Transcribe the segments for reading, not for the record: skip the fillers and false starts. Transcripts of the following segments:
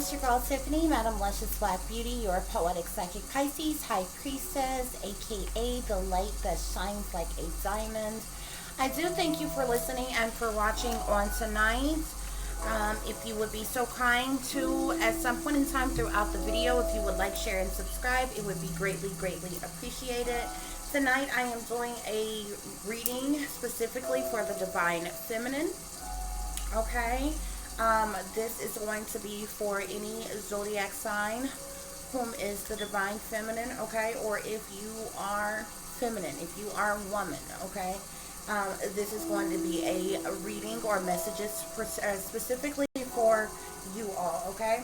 it's your girl Tiffany, Madam Luscious Black Beauty, your poetic psychic Pisces, High Priestess, aka the light that shines like a diamond. I do thank you for listening and for watching on tonight. If you would be so kind to, at some point in time throughout the video, if you would like, share, and subscribe, it would be greatly, greatly appreciated. Tonight I am doing a reading specifically for the Divine Feminine. Okay. This is going to be for any zodiac sign whom is the Divine Feminine, okay? Or if you are feminine, if you are a woman, okay? This is going to be a reading or messages specifically for you all, okay?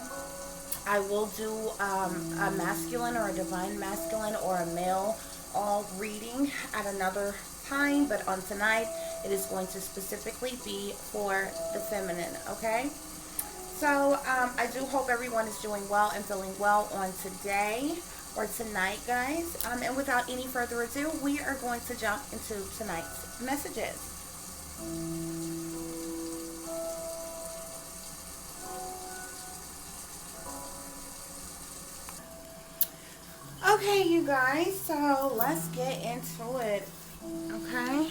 I will do a masculine or a divine masculine or a male all reading at another time, but on tonight it is going to specifically be for the feminine, okay? So I do hope everyone is doing well and feeling well on today or tonight, guys. And without any further ado, we are going to jump into tonight's messages. Okay, you guys, so let's get into it. Okay.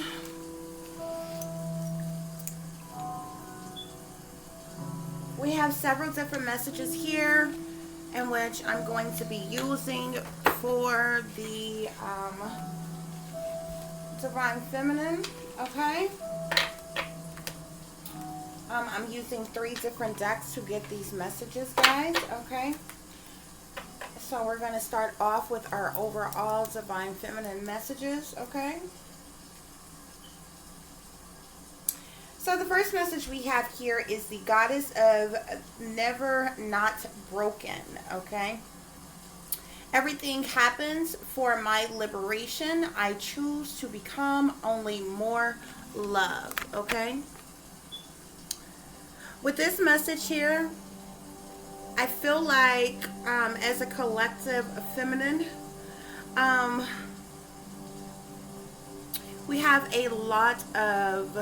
We have several different messages here in which I'm going to be using for the Divine Feminine, okay? I'm using 3 different decks to get these messages, guys, okay? So we're going to start off with our overall Divine Feminine messages, okay? So the first message we have here is the Goddess of Never Not Broken, okay? Everything happens for my liberation. I choose to become only more love, okay? With this message here, I feel like as a collective feminine, we have a lot of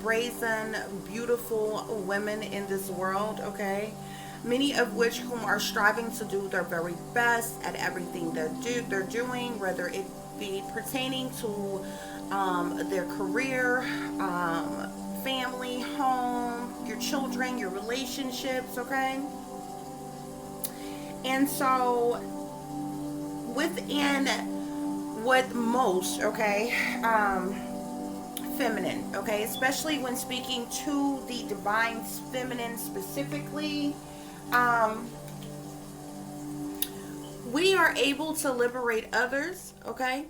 brazen, beautiful women in this world, okay? Many of which whom are striving to do their very best at everything they're doing, whether it be pertaining to their career, family, home, your children, your relationships, okay? And so within what most, okay, feminine, okay, especially when speaking to the Divine Feminine specifically, we are able to liberate others, okay,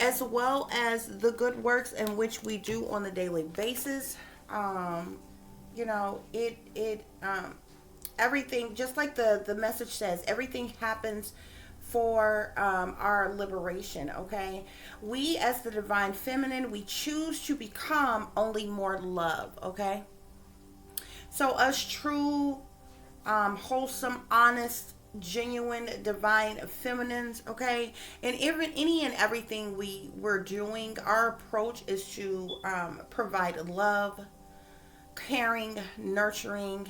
as well as the good works in which we do on a daily basis. You know, everything, just like the message says, everything happens for our liberation, okay? We as the Divine Feminine, we choose to become only more love, okay? So us true, wholesome, honest, genuine, divine feminines, okay? And any and everything we're doing, our approach is to provide love, caring, nurturing,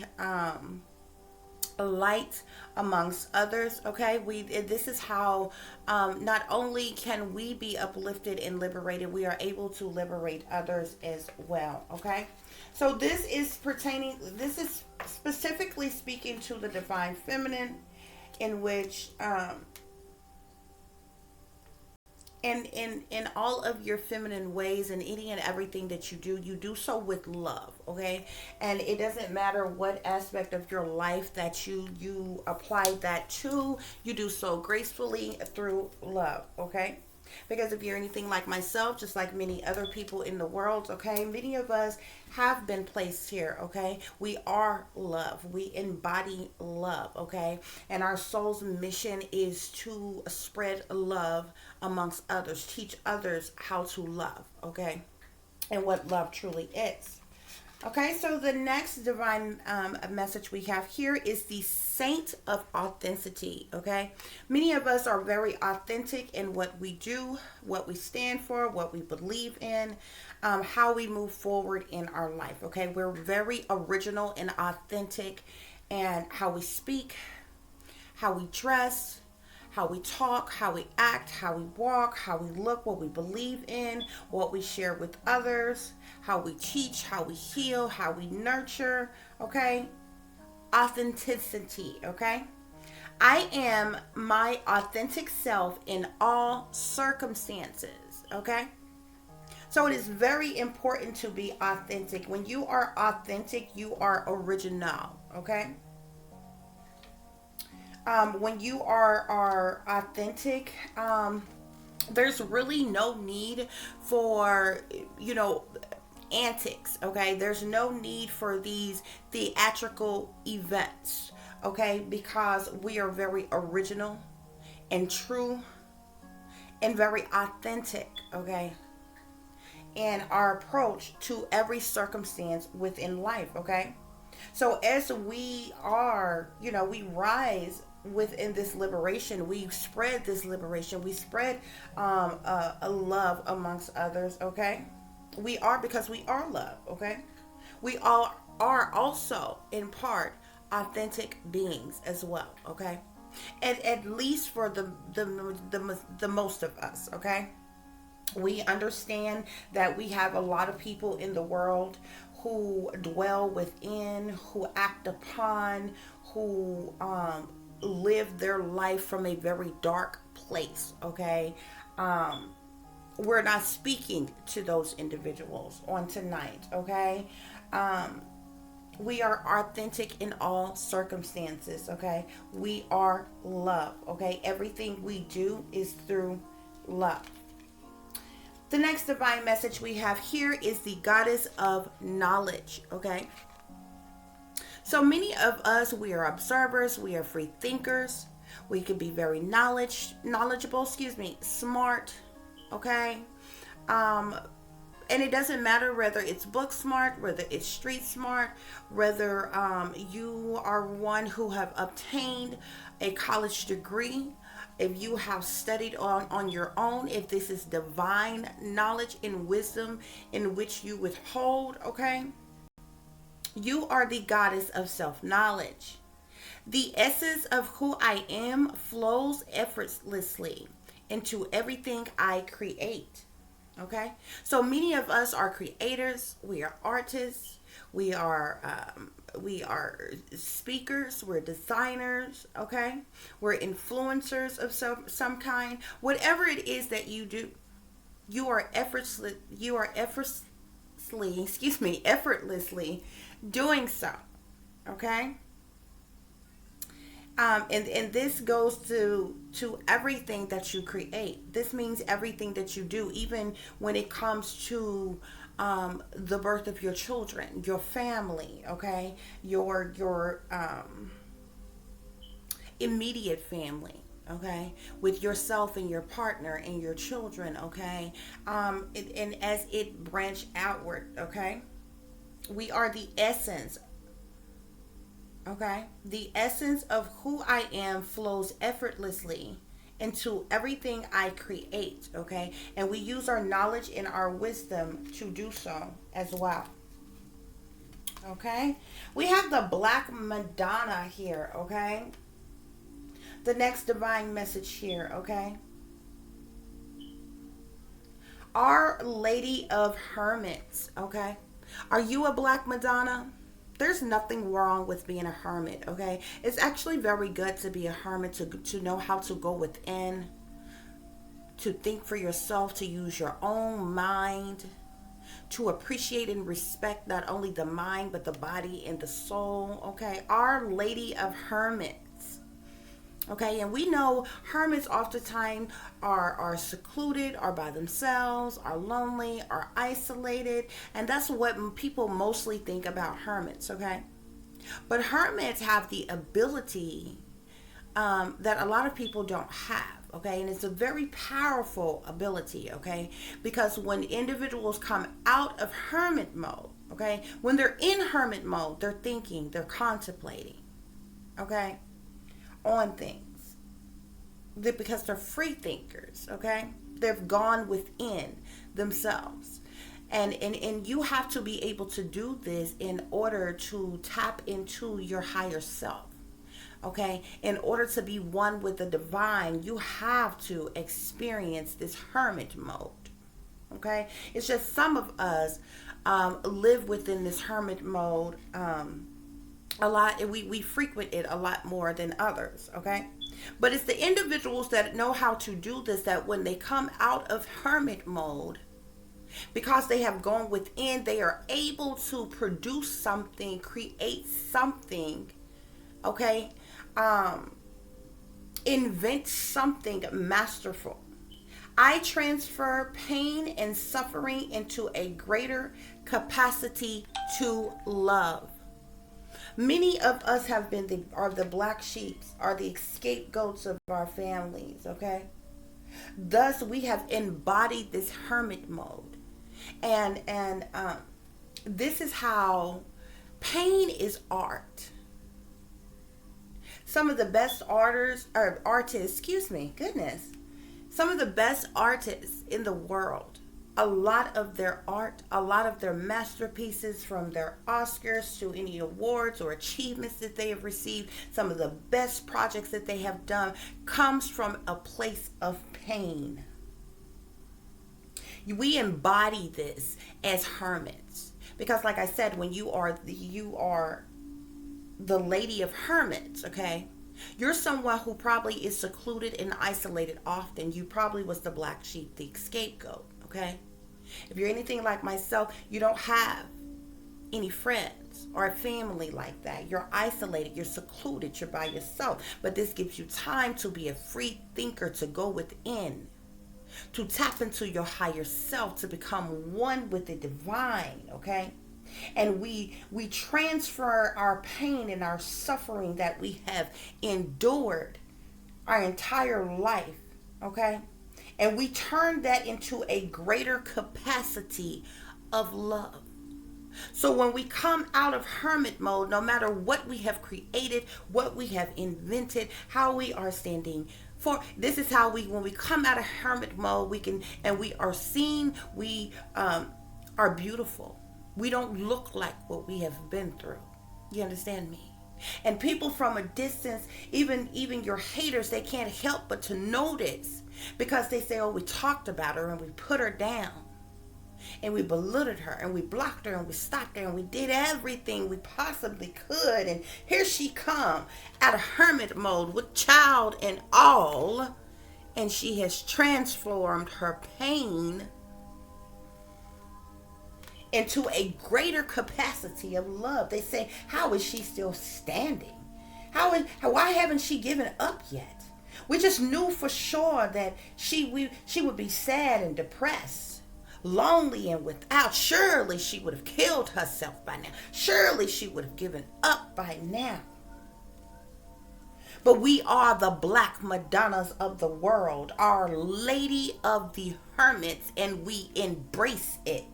light amongst others, okay? This is how not only can we be uplifted and liberated, we are able to liberate others as well, okay? So this is specifically speaking to the Divine Feminine, in which in all of your feminine ways and any and everything that you do so with love, okay? And it doesn't matter what aspect of your life that you apply that to, you do so gracefully through love, okay? Because if you're anything like myself, just like many other people in the world, okay, many of us have been placed here, okay? We are love. We embody love, okay? And our soul's mission is to spread love amongst others, teach others how to love, okay? And what love truly is. Okay, so the next divine message we have here is the Saint of Authenticity, okay? Many of us are very authentic in what we do, what we stand for, what we believe in, how we move forward in our life, okay? We're very original and authentic and how we speak, how we dress, how we talk, how we act, how we walk, how we look, what we believe in, what we share with others, how we teach, how we heal, how we nurture, okay? Authenticity, okay? I am my authentic self in all circumstances, okay? So it is very important to be authentic. When you are authentic, you are original, okay? When you are authentic, there's really no need for, you know, antics, okay? There's no need for these theatrical events, okay? Because we are very original and true and very authentic, okay? In our approach to every circumstance within life, okay? So as we are, you know, we rise within this liberation, we spread this liberation, we spread a love amongst others, okay? We are, because we are love, okay? We all are also in part authentic beings as well, okay? At least for the most of us, okay? We understand that we have a lot of people in the world who dwell within, who act upon, who live their life from a very dark place, okay? We're not speaking to those individuals on tonight, okay? We are authentic in all circumstances, okay? We are love, okay? Everything we do is through love. The next divine message we have here is the goddess of knowledge, okay? So many of us, we are observers, we are free thinkers. We can be very knowledgeable, smart, okay? And it doesn't matter whether it's book smart, whether it's street smart, whether you are one who have obtained a college degree, if you have studied on your own, if this is divine knowledge and wisdom in which you withhold, okay? You are the goddess of self-knowledge. The essence of who I am flows effortlessly into everything I create. Okay? So many of us are creators, we are artists, we are speakers, we're designers, okay? We're influencers of some kind. Whatever it is that you do, effortlessly doing so. Okay? And this goes to everything that you create. This means everything that you do, even when it comes to the birth of your children, your family, okay, your immediate family, okay, with yourself and your partner and your children, okay, and as it branch outward, okay, we are the essence. Okay? The essence of who I am flows effortlessly into everything I create, okay? And we use our knowledge and our wisdom to do so as well. Okay? We have the Black Madonna here, okay? The next divine message here, okay? Our Lady of Hermits, okay? Are you a Black Madonna? There's nothing wrong with being a hermit, okay? It's actually very good to be a hermit, to know how to go within, to think for yourself, to use your own mind, to appreciate and respect not only the mind, but the body and the soul, okay? Our Lady of Hermits. Okay, and we know hermits oftentimes are secluded, are by themselves, are lonely, are isolated, and that's what people mostly think about hermits, okay? But hermits have the ability that a lot of people don't have, okay? And it's a very powerful ability, okay? Because when individuals come out of hermit mode, okay, when they're in hermit mode, they're thinking, they're contemplating, okay, on things, because they're free thinkers, okay? They've gone within themselves. And you have to be able to do this in order to tap into your higher self. Okay, in order to be one with the divine, you have to experience this hermit mode. Okay, it's just some of us live within this hermit mode a lot, and we frequent it a lot more than others. Okay, but it's the individuals that know how to do this, that when they come out of hermit mode, because they have gone within, they are able to produce something, create something. Okay, invent something masterful. I transfer pain and suffering into a greater capacity to love. Many of us have been are the black sheep, are the scapegoats of our families, okay? Thus, we have embodied this hermit mode. And this is how pain is art. Some of the best artists, some of the best artists in the world, a lot of their art, a lot of their masterpieces, from their Oscars to any awards or achievements that they have received, some of the best projects that they have done, comes from a place of pain. We embody this as hermits, because like I said, when you are the lady of hermits, okay, you're someone who probably is secluded and isolated often. You probably was the black sheep, the scapegoat, okay? If you're anything like myself, you don't have any friends or a family like that. You're isolated, you're secluded, you're by yourself. But this gives you time to be a free thinker, to go within, to tap into your higher self, to become one with the divine, okay? And we transfer our pain and our suffering that we have endured our entire life, okay? And we turn that into a greater capacity of love. So when we come out of hermit mode, no matter what we have created, what we have invented, how we are standing for, this is how when we come out of hermit mode, we are seen, we are beautiful. We don't look like what we have been through. You understand me? And people from a distance, even your haters, they can't help but to notice, because they say, oh, we talked about her and we put her down and we belittled her and we blocked her and we stopped her and we did everything we possibly could. And here she come out of hermit mode with child and all, and she has transformed her pain into a greater capacity of love. They say, how is she still standing? Why haven't she given up yet? We just knew for sure that she would be sad and depressed, lonely and without. Surely she would have killed herself by now. Surely she would have given up by now. But we are the Black Madonnas of the world, Our Lady of the Hermits, and we embrace it.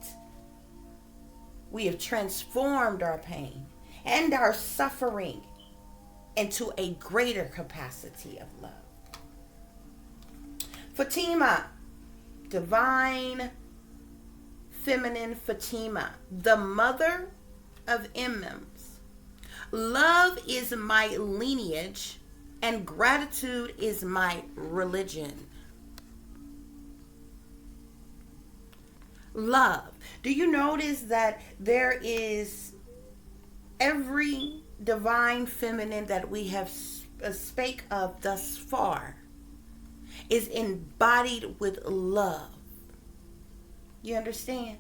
We have transformed our pain and our suffering into a greater capacity of love. Fatima, divine feminine Fatima, the mother of imams. Love is my lineage and gratitude is my religion. Love. Do you notice that there is every divine feminine that we have spake of thus far is embodied with love? You understand?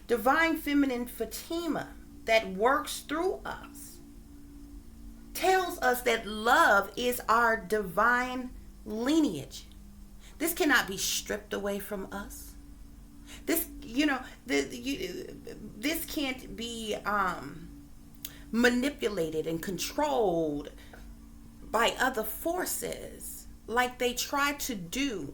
Divine feminine Fatima that works through us tells us that love is our divine lineage. This cannot be stripped away from us. This, this can't be manipulated and controlled by other forces like they try to do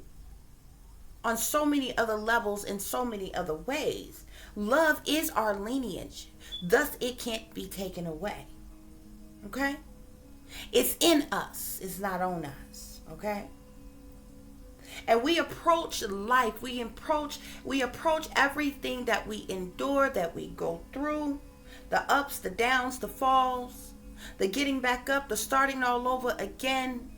on so many other levels in so many other ways. Love is our lineage. Thus, it can't be taken away. Okay? It's in us. It's not on us. Okay? And we approach life, we approach everything that we endure, that we go through, the ups, the downs, the falls, the getting back up, the starting all over again,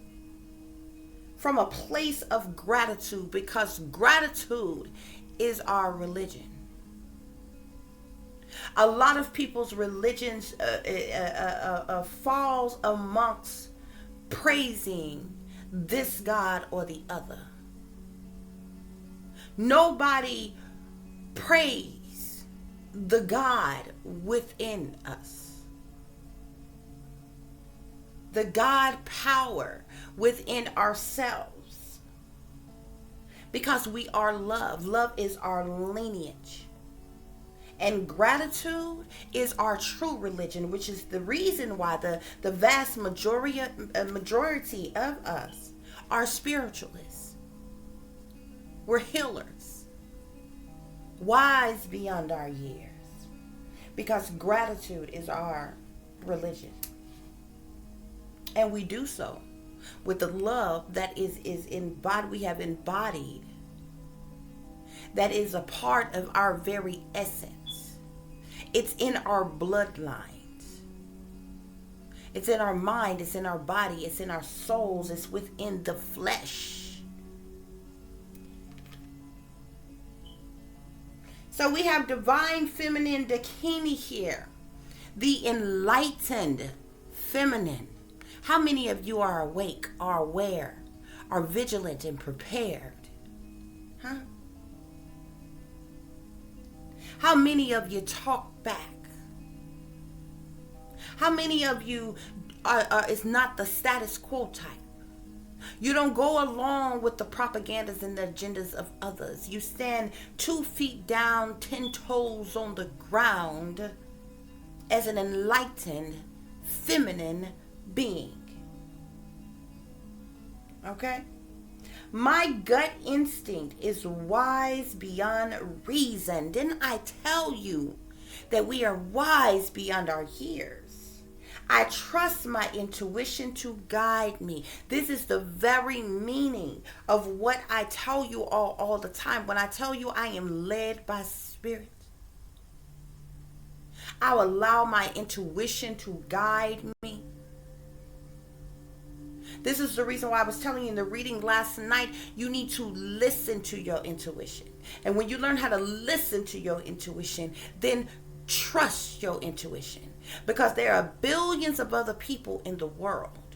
from a place of gratitude, because gratitude is our religion. A lot of people's religions falls amongst praising this God or the other. Nobody praise the God within us, the God power within ourselves, because we are love. Love is our lineage. And gratitude is our true religion, which is the reason why the vast majority of us are spiritualists. We're healers, wise beyond our years, because gratitude is our religion. And we do so with the love that is embodied, we have embodied, that is a part of our very essence. It's in our bloodlines. It's in our mind. It's in our body. It's in our souls. It's within the flesh. So we have divine feminine Dakini here. The enlightened feminine. How many of you are awake, are aware, are vigilant and prepared? Huh? How many of you talk back? How many of you is not the status quo type? You don't go along with the propagandas and the agendas of others. You stand 2 feet down, 10 toes on the ground as an enlightened, feminine being. Okay? My gut instinct is wise beyond reason. Didn't I tell you that we are wise beyond our years? I trust my intuition to guide me. This is the very meaning of what I tell you all the time. When I tell you I am led by spirit, I'll allow my intuition to guide me. This is the reason why I was telling you in the reading last night, you need to listen to your intuition. And when you learn how to listen to your intuition, then trust your intuition. Because there are billions of other people in the world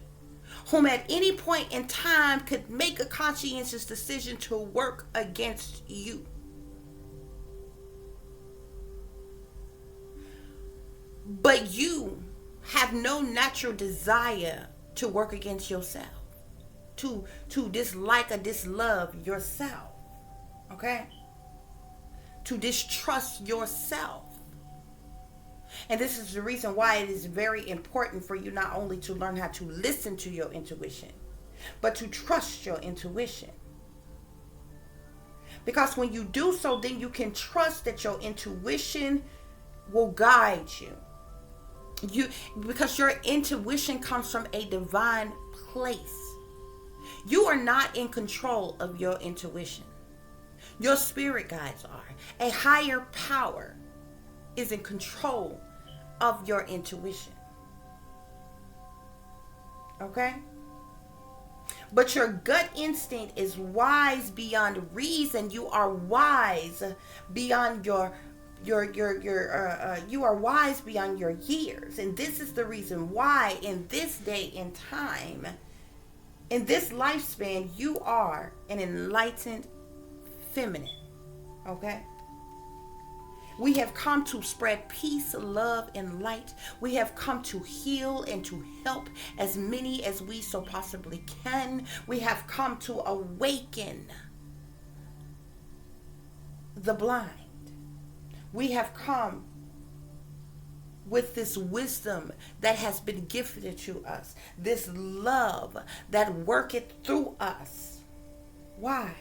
whom at any point in time could make a conscientious decision to work against you. But you have no natural desire to work against yourself, to dislike or dislove yourself, okay? To distrust yourself. And this is the reason why it is very important for you not only to learn how to listen to your intuition, but to trust your intuition. Because when you do so, then you can trust that your intuition will guide you. Because your intuition comes from a divine place. You are not in control of your intuition. Your spirit guides are. A higher power is in control of your intuition. Okay? But your gut instinct is wise beyond reason. You are wise beyond you are wise beyond your years. And this is the reason why in this day and time, in this lifespan, you are an enlightened feminine. Okay? We have come to spread peace, love, and light. We have come to heal and to help as many as we so possibly can. We have come to awaken the blind. We have come with this wisdom that has been gifted to us, this love that worketh through us. Why?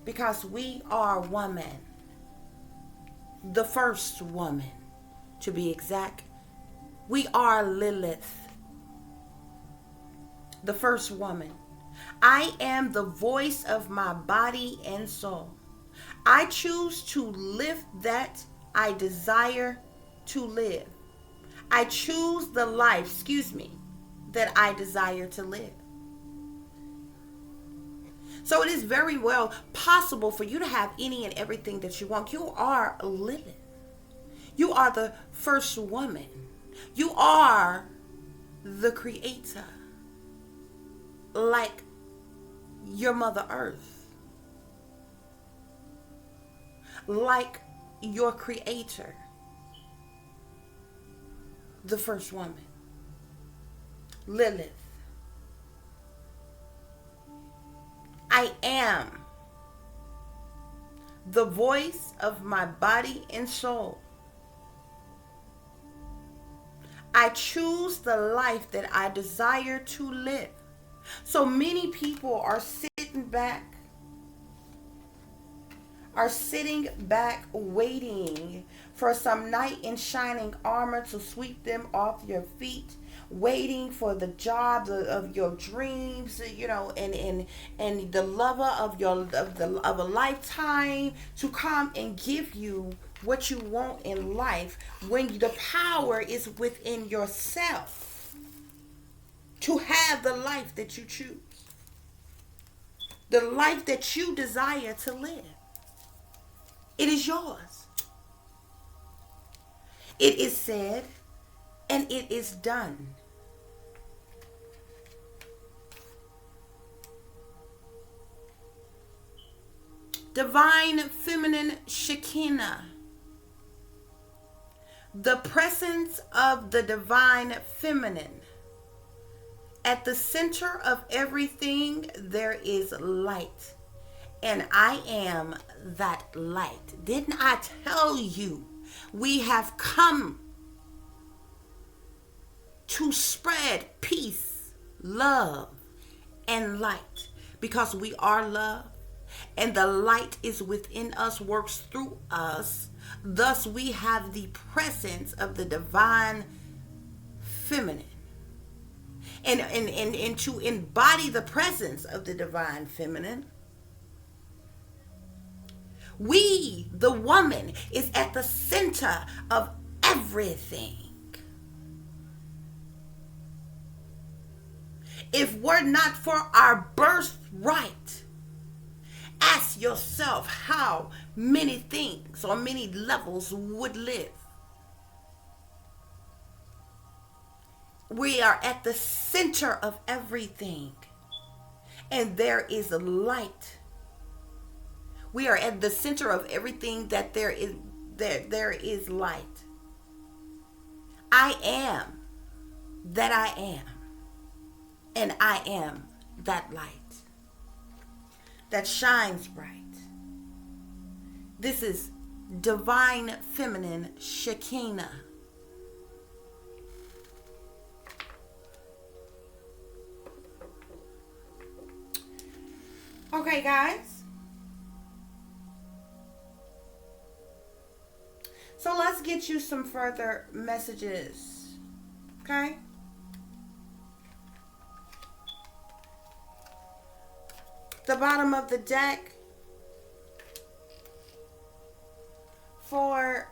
Because we are woman. The first woman, to be exact. We are Lilith, the first woman. I am the voice of my body and soul. I choose to live that I desire to live. I choose the life, that I desire to live. So it is very well possible for you to have any and everything that you want. You are Lilith. You are the first woman. You are the creator. Like your Mother Earth. Like your creator. The first woman. Lilith. I am the voice of my body and soul. I choose the life that I desire to live. So many people are sitting back waiting for some knight in shining armor to sweep them off your feet, waiting for the job of your dreams, and the lover of a lifetime to come and give you what you want in life, when the power is within yourself to have the life that you choose, the life that you desire to live. It is yours. It is said, and it is done. Divine Feminine Shekinah. The presence of the Divine Feminine. At the center of everything, there is light. And I am that light. Didn't I tell you we have come to spread peace, love, and light? Because we are love, and the light is within us, works through us. Thus, we have the presence of the Divine Feminine. And to embody the presence of the Divine Feminine, we, the woman, is at the center of everything. If were not for our birthright, ask yourself how many things or many levels would live. We are at the center of everything, and there is light. We are at the center of everything that there is light. I am that I am, and I am that light that shines bright. This is Divine Feminine Shekinah. Okay, guys. So let's get you some further messages. Okay? The bottom of the deck for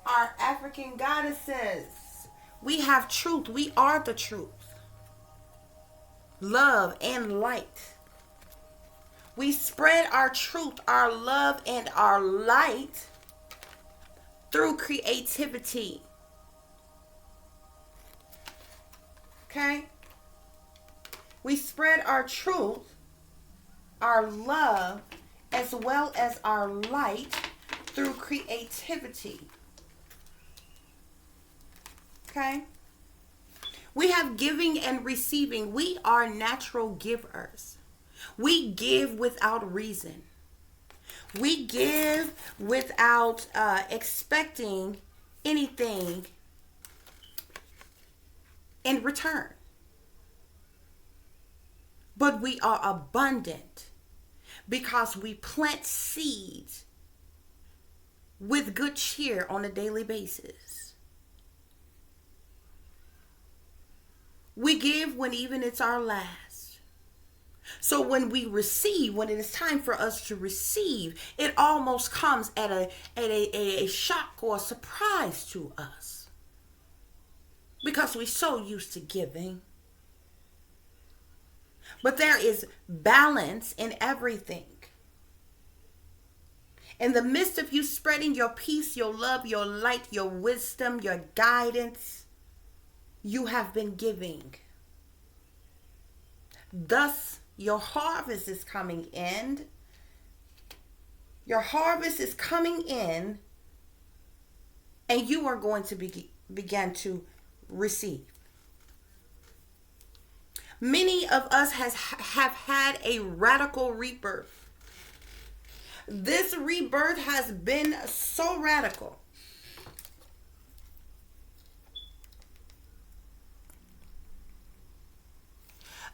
our African goddesses. We have truth. We are the truth. Love and light. We spread our truth, our love, and our light through creativity. Okay? We spread our truth, our love, as well as our light through creativity. Okay? We have giving and receiving. We are natural givers. We give without reason. We give without expecting anything in return. But we are abundant because we plant seeds with good cheer on a daily basis. We give when even it's our last. So when we receive, when it is time for us to receive, it almost comes at a shock or a surprise to us. Because we're so used to giving. But there is balance in everything. In the midst of you spreading your peace, your love, your light, your wisdom, your guidance, you have been giving. Thus, your harvest is coming in. Your harvest is coming in, and you are going to begin to receive. Many of us have had a radical rebirth. This rebirth has been so radical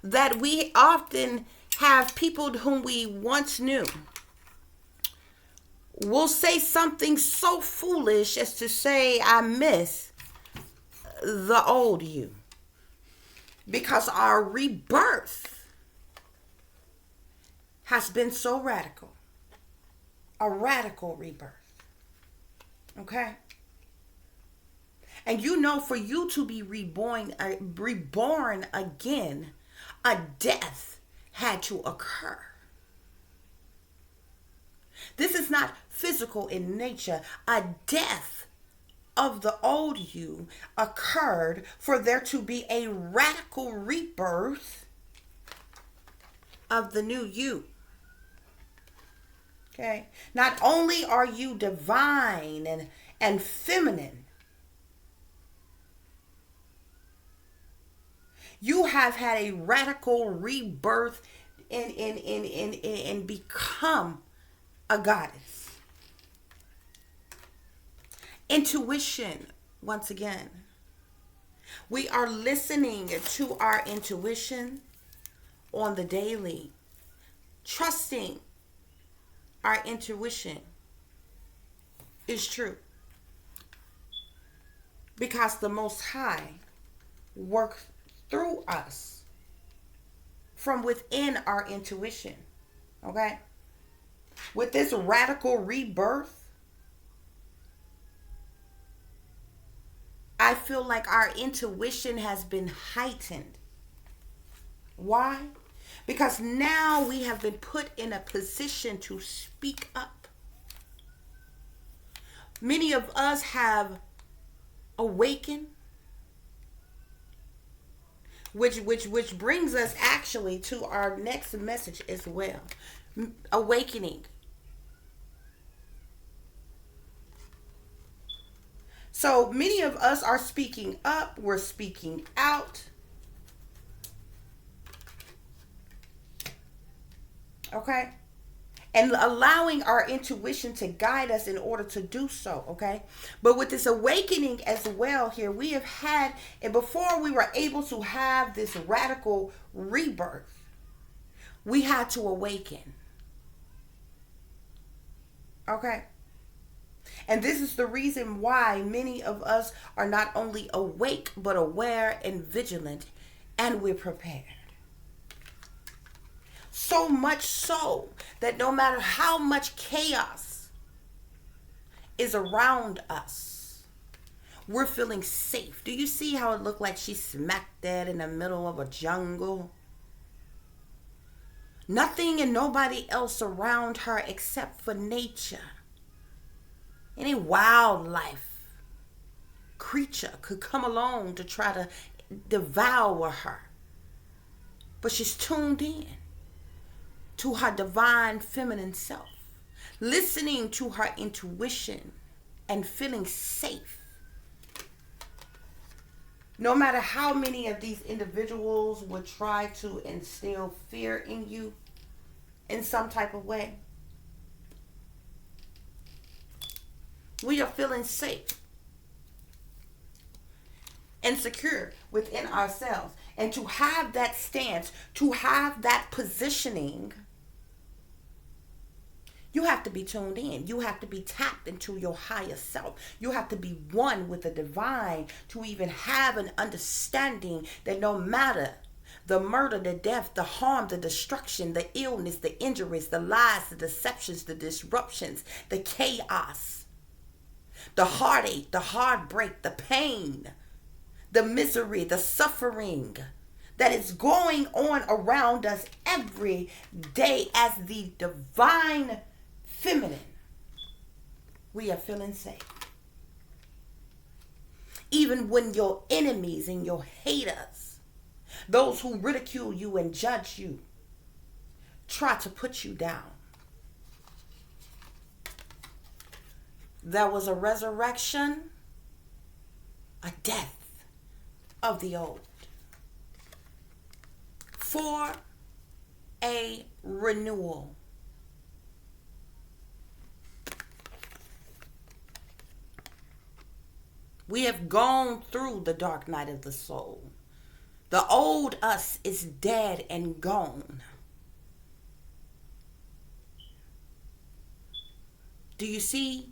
that we often have people whom we once knew will say something so foolish as to say, I miss the old you. Because our rebirth has been so radical. A radical rebirth. Okay? And you know, for you to be reborn again, a death had to occur. This is not physical in nature. A death of the old you occurred for there to be a radical rebirth of the new you. Okay. Not only are you divine and feminine, you have had a radical rebirth and become a goddess. Intuition, once again. We are listening to our intuition on the daily, trusting our intuition is true. Because the Most High works through us from within our intuition. Okay? With this radical rebirth, I feel like our intuition has been heightened. Why? Because now we have been put in a position to speak up. Many of us have awakened, which brings us actually to our next message as well. Awakening. So many of us are speaking up, we're speaking out. Okay? And allowing our intuition to guide us in order to do so, okay? But with this awakening as well here, we have had, and before we were able to have this radical rebirth, we had to awaken. Okay? And this is the reason why many of us are not only awake, but aware and vigilant, and we're prepared. So much so that no matter how much chaos is around us, we're feeling safe. Do you see how it looked like she smack dead in the middle of a jungle? Nothing and nobody else around her except for nature. Any wildlife creature could come along to try to devour her. But she's tuned in to her divine feminine self, listening to her intuition and feeling safe. No matter how many of these individuals would try to instill fear in you in some type of way, we are feeling safe and secure within ourselves. And to have that stance, to have that positioning, you You have to be tuned in. You have to be tapped into your higher self. You have to be one with the divine to even have an understanding that no matter the murder, the death, the harm, the destruction, the illness, the injuries, the lies, the deceptions, the disruptions, the chaos, the heartache, the heartbreak, the pain, the misery, the suffering that is going on around us every day as the divine feminine, we are feeling safe. Even when your enemies and your haters, those who ridicule you and judge you, try to put you down, there was a resurrection, a death of the old, for a renewal. We have gone through the dark night of the soul. The old us is dead and gone. Do you see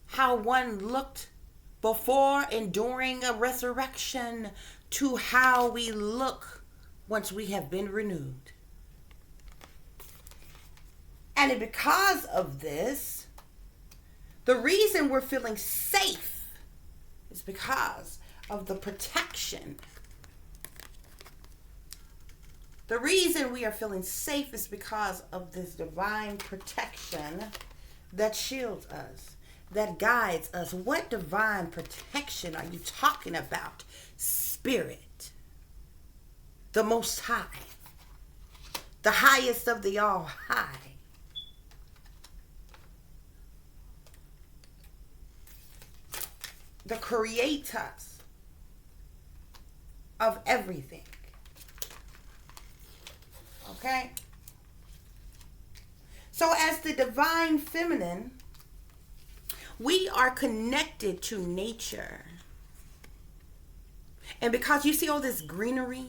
how one looked before and during a resurrection to how we look once we have been renewed? And because of this, the reason we're feeling safe is because of the protection. The reason we are feeling safe is because of this divine protection that shields us, that guides us. What divine protection are you talking about? Spirit, the Most High, the highest of the all high. The creators of everything. Okay? So as the divine feminine, we are connected to nature. And because you see all this greenery,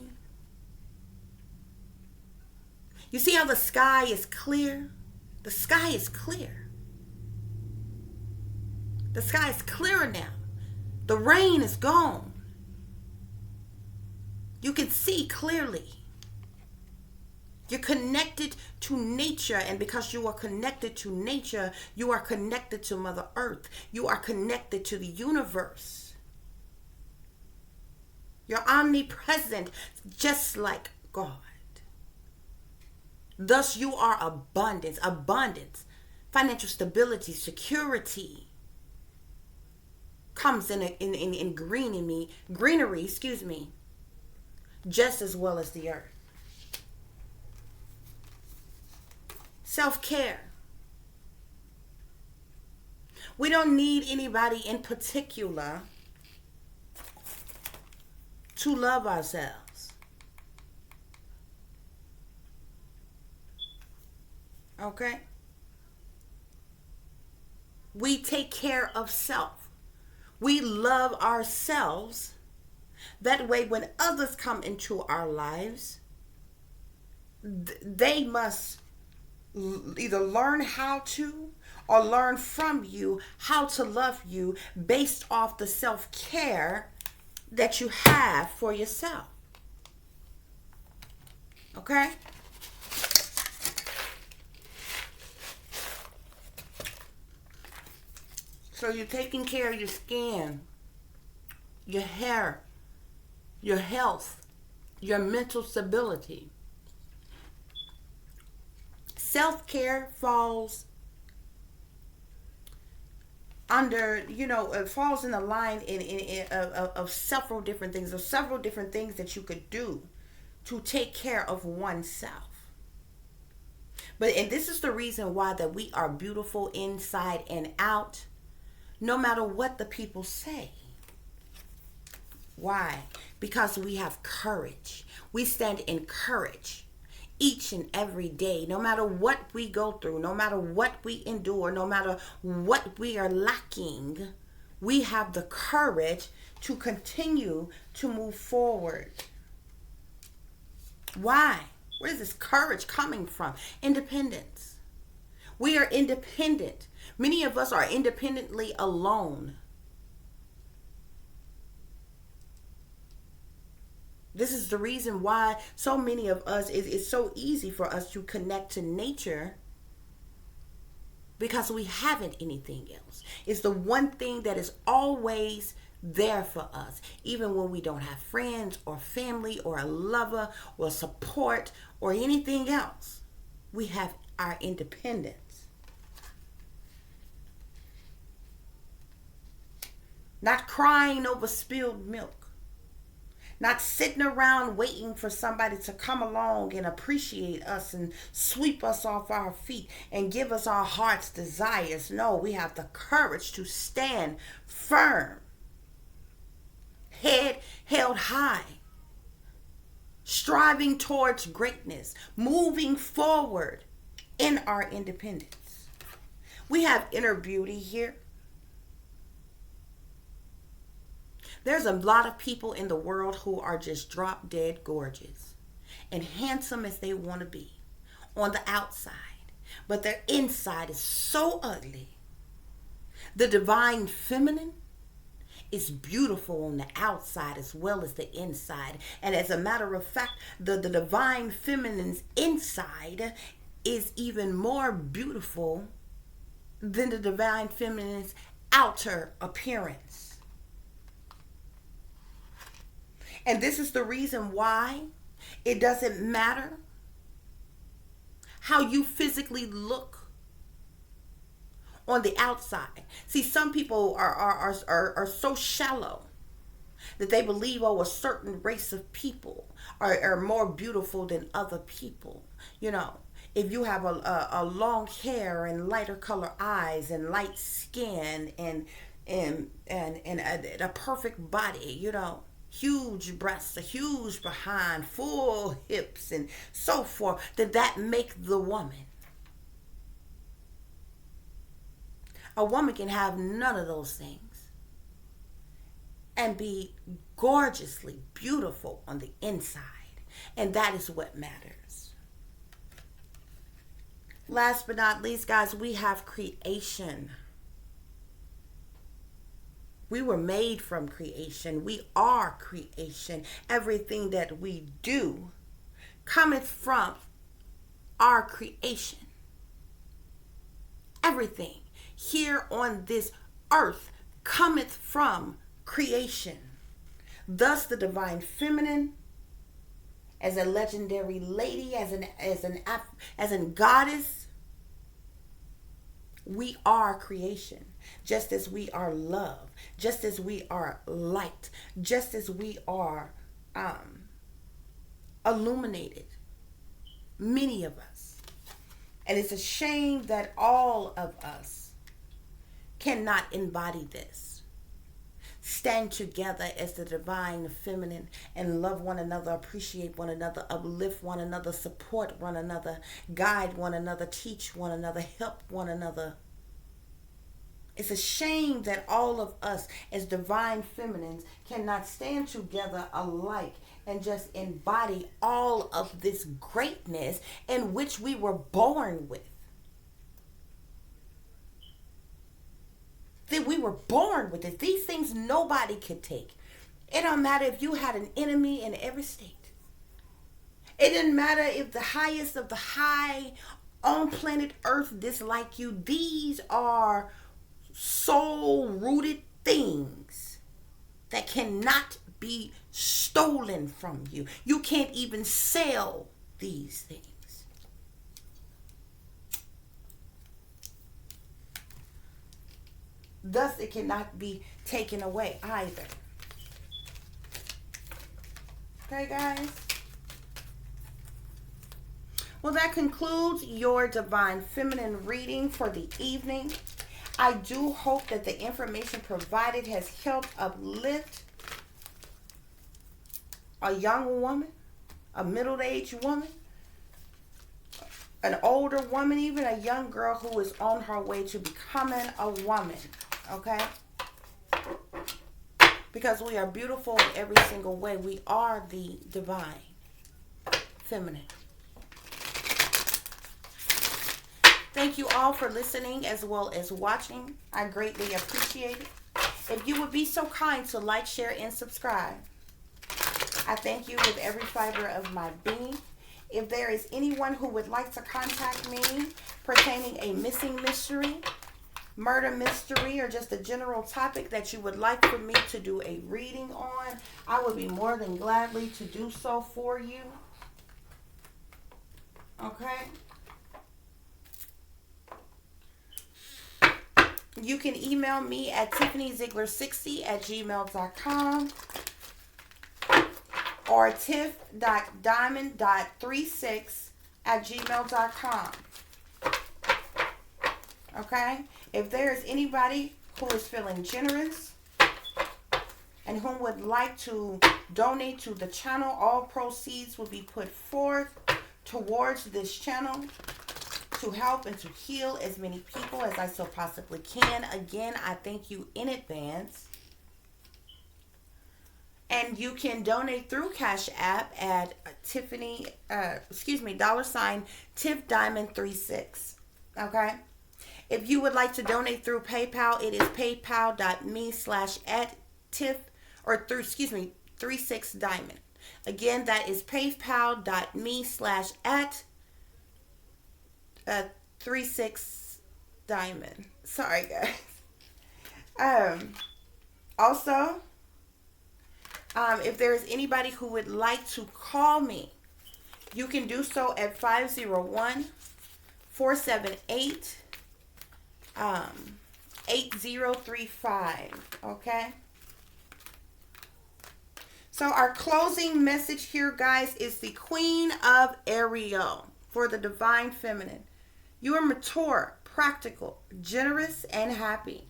you see how the sky is clear? The sky is clear. The sky is clearer now. The rain is gone. You can see clearly. You're connected to nature, and because you are connected to nature, you are connected to Mother Earth. You are connected to the universe. You're omnipresent, just like God. Thus, you are abundance, financial stability, security. Comes in greenery, just as well as the earth. Self-care. We don't need anybody in particular to love ourselves. Okay? We take care of self. We love ourselves. That way, when others come into our lives, they must either learn how to or learn from you how to love you based off the self-care that you have for yourself. Okay? So you're taking care of your skin, your hair, your health, your mental stability. Self-care falls under, it falls in the line of several different things. There's several different things that you could do to take care of oneself. And this is the reason why that we are beautiful inside and out, no matter what the people say. Why? Because we have courage. We stand in courage each and every day, no matter what we go through, no matter what we endure, no matter what we are lacking. We have the courage to continue to move forward. Why? Where is this courage coming from? Independence. We are independent. Many of us are independently alone. This is the reason why so many of us, it's so easy for us to connect to nature, because we haven't anything else. It's the one thing that is always there for us, even when we don't have friends or family or a lover or support or anything else. We have our independence. Not crying over spilled milk. Not sitting around waiting for somebody to come along and appreciate us and sweep us off our feet and give us our heart's desires. No, we have the courage to stand firm, head held high, striving towards greatness, moving forward in our independence. We have inner beauty here. There's a lot of people in the world who are just drop dead gorgeous and handsome as they want to be on the outside, but their inside is so ugly. The divine feminine is beautiful on the outside as well as the inside. And as a matter of fact, the divine feminine's inside is even more beautiful than the divine feminine's outer appearance. And this is the reason why it doesn't matter how you physically look on the outside. See, some people are so shallow that they believe, oh, a certain race of people are more beautiful than other people. You know, if you have a long hair and lighter color eyes and light skin and a perfect body, you know, huge breasts, a huge behind, full hips, and so forth, that make the woman. A woman can have none of those things and be gorgeously beautiful on the inside. And that is what matters. Last but not least, guys, we have creation. We were made from creation. We are creation. Everything that we do cometh from our creation. Everything here on this earth cometh from creation. Thus the divine feminine, as a legendary lady, as an goddess, we are creation. Just as we are love, just as we are light, just as we are illuminated, many of us. And it's a shame that all of us cannot embody this. Stand together as the divine feminine and love one another, appreciate one another, uplift one another, support one another, guide one another, teach one another, help one another. It's a shame that all of us as divine feminines cannot stand together alike and just embody all of this greatness in which we were born with. That we were born with it. These things nobody could take. It don't matter if you had an enemy in every state. It didn't matter if the highest of the high on planet Earth dislike you. These are soul-rooted things that cannot be stolen from you. You can't even sell these things. Thus, it cannot be taken away either. Okay, guys? Well, that concludes your Divine Feminine reading for the evening. I do hope that the information provided has helped uplift a young woman, a middle-aged woman, an older woman, even a young girl who is on her way to becoming a woman, okay? Because we are beautiful in every single way. We are the divine feminine. Thank you all for listening as well as watching. I greatly appreciate it. If you would be so kind to like, share, and subscribe. I thank you with every fiber of my being. If there is anyone who would like to contact me pertaining a missing mystery, murder mystery, or just a general topic that you would like for me to do a reading on, I would be more than gladly to do so for you. Okay? You can email me at tiffanyziegler60@gmail.com or tiff.diamond.36@gmail.com. Okay? If there is anybody who is feeling generous and who would like to donate to the channel, all proceeds will be put forth towards this channel to help and to heal as many people as I so possibly can. Again, I thank you in advance. And you can donate through Cash App at $, $TiffDiamond36. Okay? If you would like to donate through PayPal, it is paypal.me/@tiff or through 36diamond. Again, that is paypal.me/@36diamond. Sorry, guys. Also, if there is anybody who would like to call me, you can do so at 501-478 8035. Okay? So our closing message here, guys, is the Queen of Ariel for the Divine Feminine. You are mature, practical, generous, and happy.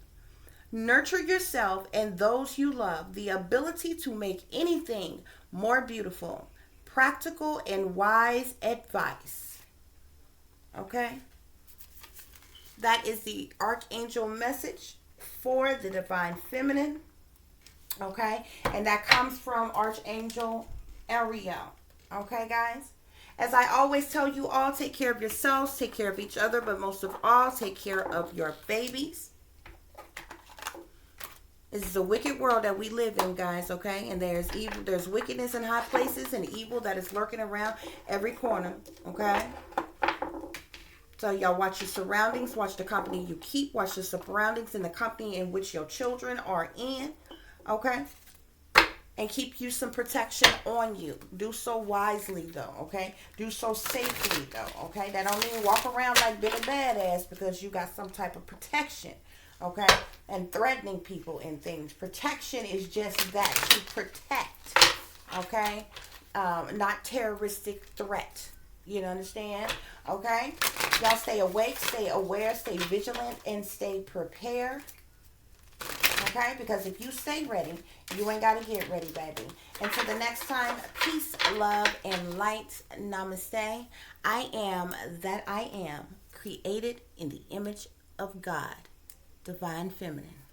Nurture yourself and those you love, the ability to make anything more beautiful, practical, and wise advice. Okay? That is the Archangel message for the Divine Feminine. Okay? And that comes from Archangel Ariel. Okay, guys? As I always tell you all, take care of yourselves, take care of each other, but most of all, take care of your babies. This is a wicked world that we live in, guys, okay? And there's evil, there's wickedness in high places and evil that is lurking around every corner, okay? So y'all watch your surroundings, watch the company you keep, watch the surroundings and the company in which your children are in, okay? And keep you some protection on you. Do so wisely, though, okay? Do so safely, though, okay? That don't mean walk around like being a badass because you got some type of protection, okay? And threatening people and things. Protection is just that, to protect, okay? Not terroristic threat. You understand? Okay? Y'all stay awake, stay aware, stay vigilant, and stay prepared. Okay? Because if you stay ready, you ain't got to get ready, baby. Until the next time, peace, love, and light. Namaste. I am that I am, created in the image of God. Divine Feminine.